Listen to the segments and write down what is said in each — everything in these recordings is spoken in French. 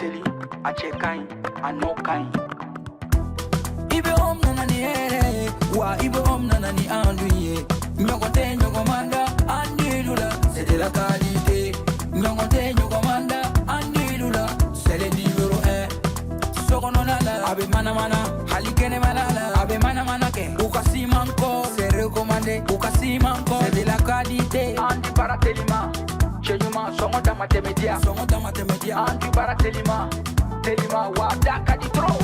barateli, a chekain, a no kain. Ibe om nanani wa ibe om nanani anduye. Nyokote nyokomanda andilula, c'est de la qualité. Nyokote nyokomanda andilula, c'est le numéro 1. Sokononala, abe mana mana, halikene malala, abe mana mana ke. Ukasi manko, c'est recommandé. Ukasi manko, c'est de la qualité. Andi baratelima, chenyuma, songoda matemedia. Songoda matemedia. Andi baratelima, telima, wadaka di tro.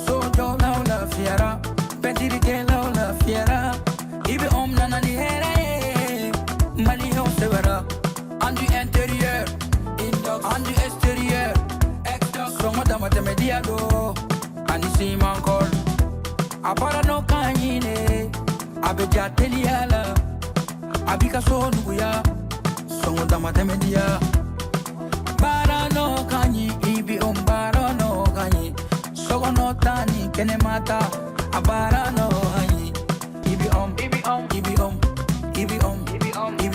Sojo la la fiera, pendirike la fiera. Ibe om nanani here, mali ho severa. Andu intérieur, indox, andu extérieur, exdox. Songoda matemedia do, ani si mankol. Apara no kanyine, abeja teliala, abika so nuya, songoda matemedia. Bara no kanyi, ibi bara no kanyi. Sogo no tani, kene mata, abara no kanyi. Ibi ibi ibi ibi ibi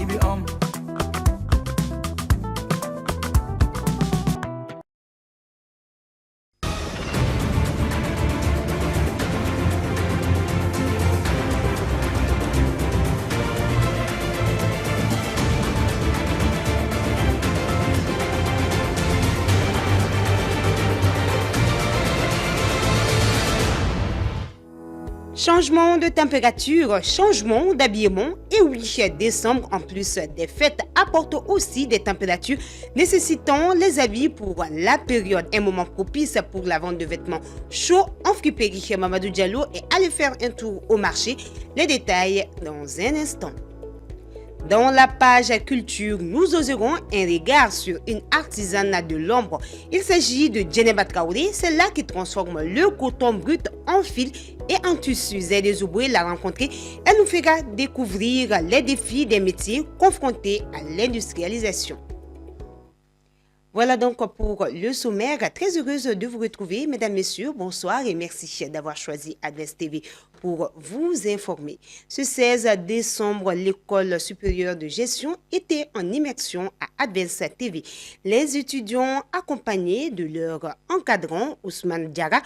ibi Changement de température, changement d'habillement et oui, décembre en plus des fêtes apporte aussi des températures nécessitant les habits pour la période. Un moment propice pour la vente de vêtements chauds en friperie. Mamadou Diallo est allé faire un tour au marché. Les détails dans un instant. Dans la page culture, nous oserons un regard sur une artisane de l'ombre. Il s'agit de Djeneba Traoré, celle-là qui transforme le coton brut en fil et en tissu. Zédé Zouboué l'a rencontrée. Elle nous fera découvrir les défis des métiers confrontés à l'industrialisation. Voilà donc pour le sommaire. Très heureuse de vous retrouver, mesdames, messieurs. Bonsoir et merci d'avoir choisi Advance TV pour vous informer. Ce 16 décembre, l'école supérieure de gestion était en immersion à Advance TV. Les étudiants accompagnés de leur encadrant Ousmane Diarra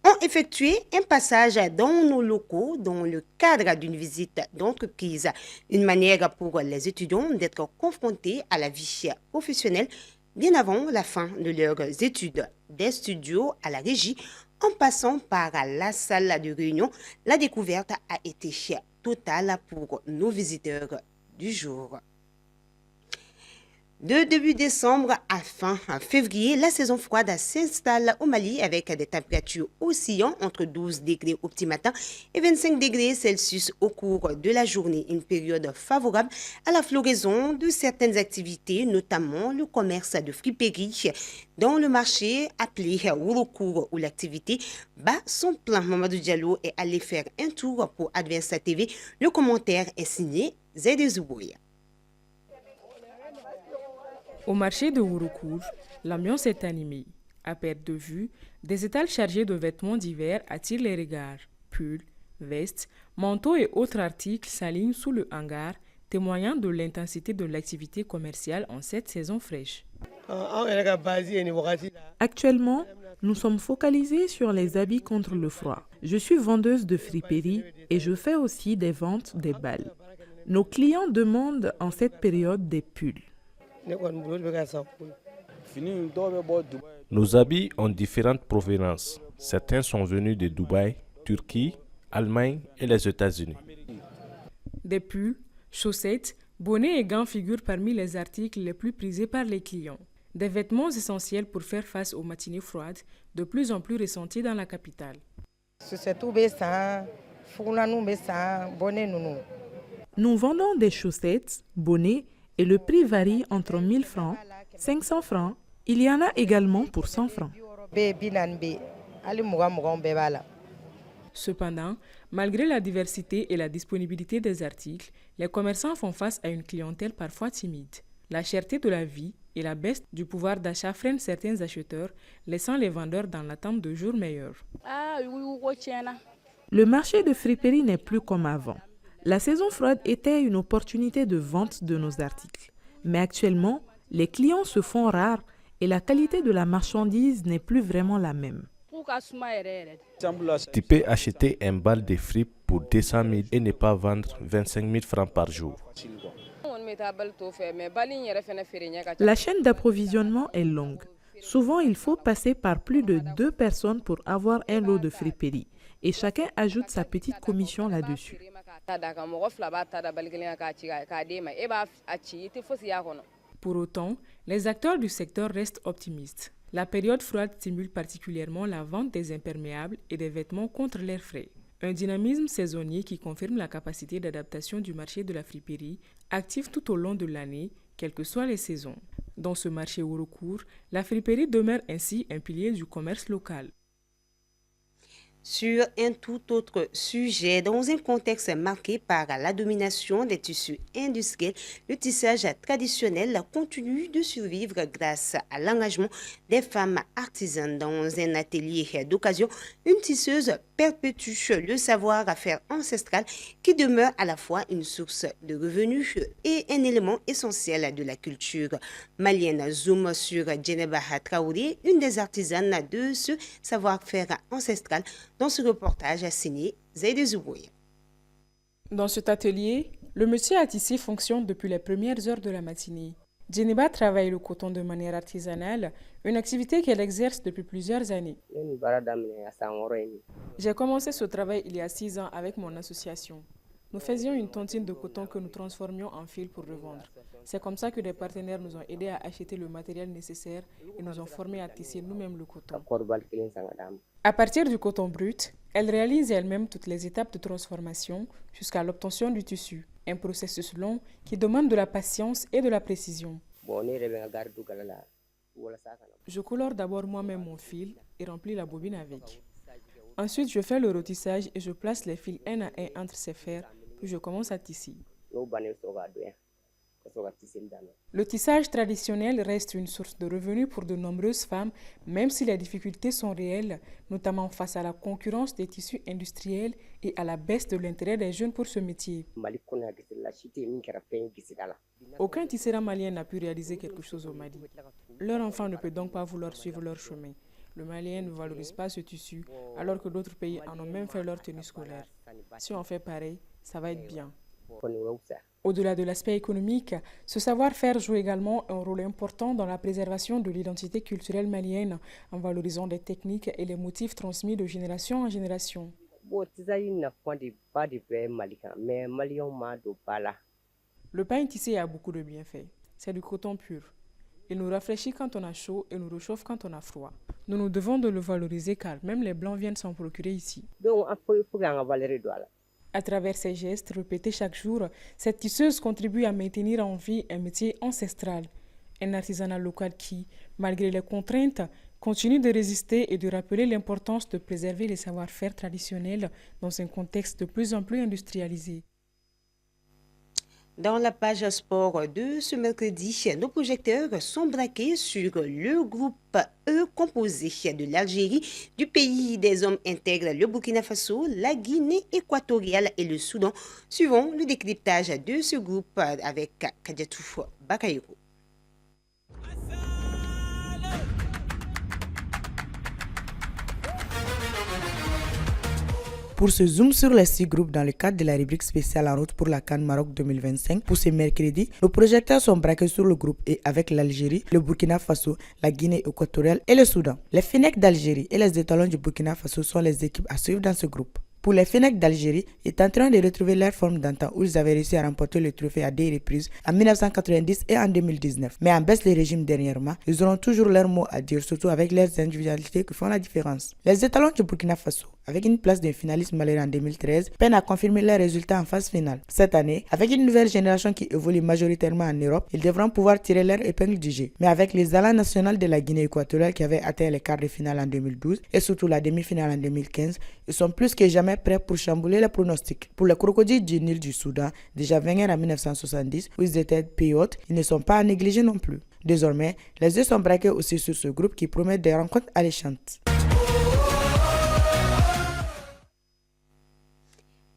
ont effectué un passage dans nos locaux dans le cadre d'une visite d'entreprise. Une manière pour les étudiants d'être confrontés à la vie professionnelle bien avant la fin de leurs études. Des studios à la régie, en passant par la salle de réunion, la découverte a été totale pour nos visiteurs du jour. De début décembre à fin février, la saison froide s'installe au Mali avec des températures oscillant entre 12 degrés au petit matin et 25 degrés Celsius au cours de la journée. Une période favorable à la floraison de certaines activités, notamment le commerce de friperie dans le marché appelé Ouroukour où l'activité bat son plein. Mamadou Diallo est allé faire un tour pour Advance TV. Le commentaire est signé Zédé Zoubouya. Au marché de Ouroukour, l'ambiance est animée. À perte de vue, des étals chargés de vêtements d'hiver attirent les regards. Pulls, vestes, manteaux et autres articles s'alignent sous le hangar, témoignant de l'intensité de l'activité commerciale en cette saison fraîche. Actuellement, nous sommes focalisés sur les habits contre le froid. Je suis vendeuse de friperie et je fais aussi des ventes des balles. Nos clients demandent en cette période des pulls. Nos habits ont différentes provenances. Certains sont venus de Dubaï, Turquie, Allemagne et les États-Unis. Des pulls, chaussettes, bonnets et gants figurent parmi les articles les plus prisés par les clients. Des vêtements essentiels pour faire face aux matinées froides, de plus en plus ressenties dans la capitale. Nous vendons des chaussettes, bonnets et le prix varie entre 1000 francs, 500 francs. Il y en a également pour 100 francs. Cependant, malgré la diversité et la disponibilité des articles, les commerçants font face à une clientèle parfois timide. La cherté de la vie et la baisse du pouvoir d'achat freinent certains acheteurs, laissant les vendeurs dans l'attente de jours meilleurs. Le marché de friperie n'est plus comme avant. La saison froide était une opportunité de vente de nos articles. Mais actuellement, les clients se font rares et la qualité de la marchandise n'est plus vraiment la même. Tu peux acheter un bal de fruits pour 200 000 et ne pas vendre 25 000 francs par jour. La chaîne d'approvisionnement est longue. Souvent, il faut passer par plus de 2 personnes pour avoir un lot de friperie. Et chacun ajoute sa petite commission là-dessus. Pour autant, les acteurs du secteur restent optimistes. La période froide stimule particulièrement la vente des imperméables et des vêtements contre l'air frais. Un dynamisme saisonnier qui confirme la capacité d'adaptation du marché de la friperie, actif tout au long de l'année, quelles que soient les saisons. Dans ce marché au recours, la friperie demeure ainsi un pilier du commerce local. Sur un tout autre sujet, dans un contexte marqué par la domination des tissus industriels, le tissage traditionnel continue de survivre grâce à l'engagement des femmes artisanes. Dans un atelier d'occasion, une tisseuse perpétue le savoir-faire ancestral qui demeure à la fois une source de revenus et un élément essentiel de la culture malienne. Zoom sur Djeneba Traoré, une des artisanes de ce savoir-faire ancestral, dans ce reportage signé Zaïde Zouboui. Dans cet atelier, le métier à tisser fonctionne depuis les premières heures de la matinée. Djeneba travaille le coton de manière artisanale, une activité qu'elle exerce depuis plusieurs années. J'ai commencé ce travail il y a 6 ans avec mon association. Nous faisions une tontine de coton que nous transformions en fil pour revendre. C'est comme ça que des partenaires nous ont aidés à acheter le matériel nécessaire et nous ont formés à tisser nous-mêmes le coton. À partir du coton brut, elle réalise elle-même toutes les étapes de transformation jusqu'à l'obtention du tissu. Un processus long qui demande de la patience et de la précision. Je colore d'abord moi-même mon fil et remplis la bobine avec. Ensuite, je fais le rotissage et je place les fils un à un entre ces fers, puis je commence à tisser. Le tissage traditionnel reste une source de revenus pour de nombreuses femmes, même si les difficultés sont réelles, notamment face à la concurrence des tissus industriels et à la baisse de l'intérêt des jeunes pour ce métier. Aucun tisserand malien n'a pu réaliser quelque chose au Mali. Leur enfant ne peut donc pas vouloir suivre leur chemin. Le Malien ne valorise pas ce tissu, alors que d'autres pays en ont même fait leur tenue scolaire. Si on fait pareil, ça va être bien. Au-delà de l'aspect économique, ce savoir-faire joue également un rôle important dans la préservation de l'identité culturelle malienne, en valorisant les techniques et les motifs transmis de génération en génération. Le pain tissé a beaucoup de bienfaits. C'est du coton pur. Il nous rafraîchit quand on a chaud et nous réchauffe quand on a froid. Nous nous devons de le valoriser car même les Blancs viennent s'en procurer ici. À travers ces gestes répétés chaque jour, cette tisseuse contribue à maintenir en vie un métier ancestral. Un artisanat local qui, malgré les contraintes, continue de résister et de rappeler l'importance de préserver les savoir-faire traditionnels dans un contexte de plus en plus industrialisé. Dans la page sport de ce mercredi, nos projecteurs sont braqués sur le groupe E composé de l'Algérie, du pays des hommes intègres, le Burkina Faso, la Guinée équatoriale et le Soudan. Suivons le décryptage de ce groupe avec Kadiatou Bakayoko. Pour ce zoom sur les 6 groupes dans le cadre de la rubrique spéciale en route pour la CAN Maroc 2025, pour ce mercredi, nos projecteurs sont braqués sur le groupe E avec l'Algérie, le Burkina Faso, la Guinée équatoriale et le Soudan. Les Fennecs d'Algérie et les étalons du Burkina Faso sont les équipes à suivre dans ce groupe. Pour les Fennecs d'Algérie, ils est en train de retrouver leur forme d'antan où ils avaient réussi à remporter le trophée à 2 reprises en 1990 et en 2019. Mais en baisse de régime dernièrement, ils auront toujours leur mot à dire, surtout avec leurs individualités qui font la différence. Les étalons du Burkina Faso, avec une place de finaliste malheureux en 2013, peinent à confirmer leurs résultats en phase finale. Cette année, avec une nouvelle génération qui évolue majoritairement en Europe, ils devront pouvoir tirer leur épingle du jeu. Mais avec les alliés nationaux de la Guinée équatoriale qui avaient atteint les quarts de finale en 2012 et surtout la demi-finale en 2015, ils sont plus que jamais prêts pour chambouler les pronostics. Pour les crocodiles du Nil du Soudan, déjà vainqueurs en 1970, où ils étaient pays hôtes, ils ne sont pas à négliger non plus. Désormais, les deux sont braqués aussi sur ce groupe qui promet des rencontres alléchantes.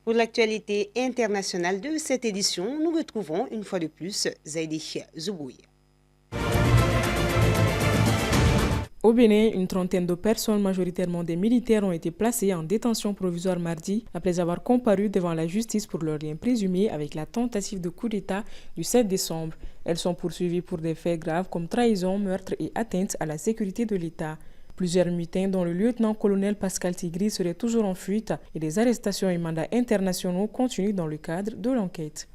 Pour l'actualité internationale de cette édition, nous retrouvons une fois de plus Zaidi Zouboui. Au Bénin, une trentaine de personnes, majoritairement des militaires, ont été placées en détention provisoire mardi après avoir comparu devant la justice pour leurs liens présumés avec la tentative de coup d'État du 7 décembre. Elles sont poursuivies pour des faits graves comme trahison, meurtre et atteinte à la sécurité de l'État. Plusieurs mutins, dont le lieutenant-colonel Pascal Tigri, seraient toujours en fuite et des arrestations et mandats internationaux continuent dans le cadre de l'enquête.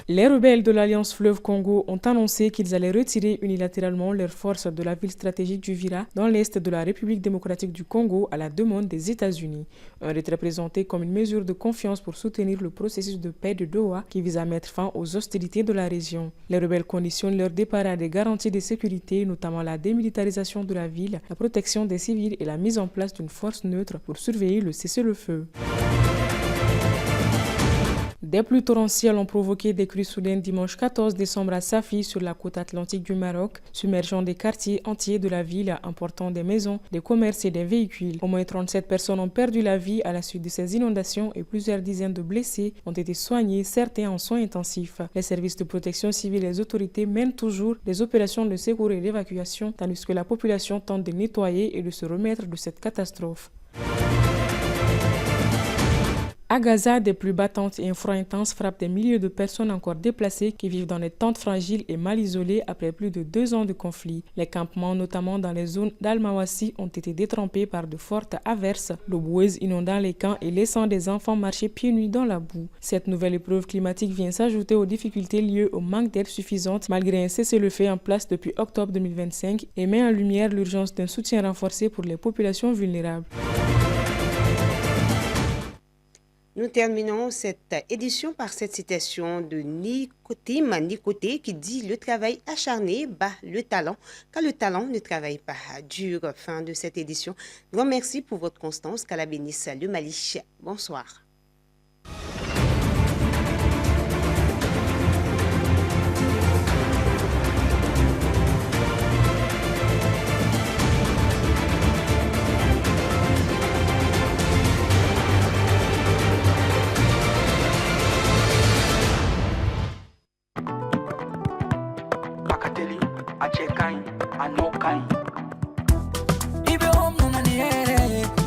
Les rebelles de l'Alliance Fleuve Congo ont annoncé qu'ils allaient retirer unilatéralement leurs forces de la ville stratégique du Vira dans l'est de la République démocratique du Congo à la demande des États-Unis. Un retrait présenté comme une mesure de confiance pour soutenir le processus de paix de Doha qui vise à mettre fin aux hostilités de la région. Les rebelles conditionnent leur départ à des garanties de sécurité, notamment la démilitarisation de la ville, la protection des civils et la mise en place d'une force neutre pour surveiller le cessez-le-feu. Des pluies torrentielles ont provoqué des crues soudaines dimanche 14 décembre à Safi, sur la côte atlantique du Maroc, submergeant des quartiers entiers de la ville, emportant des maisons, des commerces et des véhicules. Au moins 37 personnes ont perdu la vie à la suite de ces inondations et plusieurs dizaines de blessés ont été soignés, certains en soins intensifs. Les services de protection civile et les autorités mènent toujours des opérations de secours et d'évacuation, tandis que la population tente de nettoyer et de se remettre de cette catastrophe. À Gaza, des pluies battantes et un froid intense frappent des milliers de personnes encore déplacées qui vivent dans des tentes fragiles et mal isolées après plus de 2 ans de conflit. Les campements, notamment dans les zones d'Al-Mawassi, ont été détrempés par de fortes averses, l'eau boueuse inondant les camps et laissant des enfants marcher pieds nus dans la boue. Cette nouvelle épreuve climatique vient s'ajouter aux difficultés liées au manque d'aide suffisante malgré un cessez-le-feu en place depuis octobre 2025 et met en lumière l'urgence d'un soutien renforcé pour les populations vulnérables. Nous terminons cette édition par cette citation de Nicoté qui dit « Le travail acharné bat le talent, car le talent ne travaille pas dur ». Fin de cette édition. Grand merci pour votre constance. Qu'Allah bénisse le Mali. Bonsoir. Ibe om nanani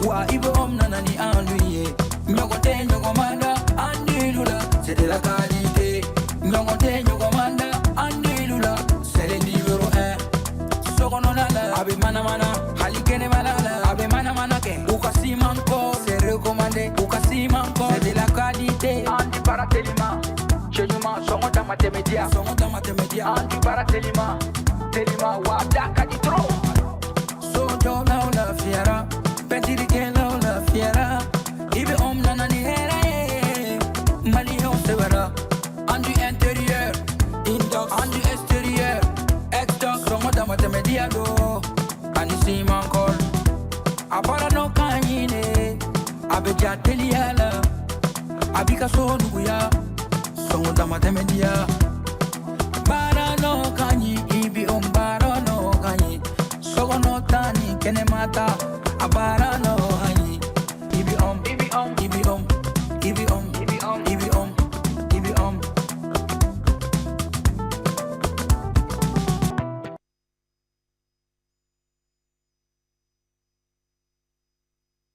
wa ibe om nanani anduye nyogote nyogomanda andilula c'est de la qualité nyogote nyogomanda andilula c'est le numéro 1 sokononala abe mana halikene malala abe mana ke ukasimanko c'est recommandé ukasimanko c'est de la qualité Anti Baratelima, Chenyuma, Songo Matemedia, Anti Baratelima, Telima, Wadaka di Tro. So down la fiera, Petirique la fiera, Ibe om nanani here, Mali on severa, Andu intérieur, Indox, Andu extérieur, Exdoc, Songo Matemedia do, Anisi Mankol, Abara no Kanyine, Abeja Teliala, Abika so Nuya, Songo Matemedia. Barano kanyi ibi barano kanyi sogono tani kene mata abarano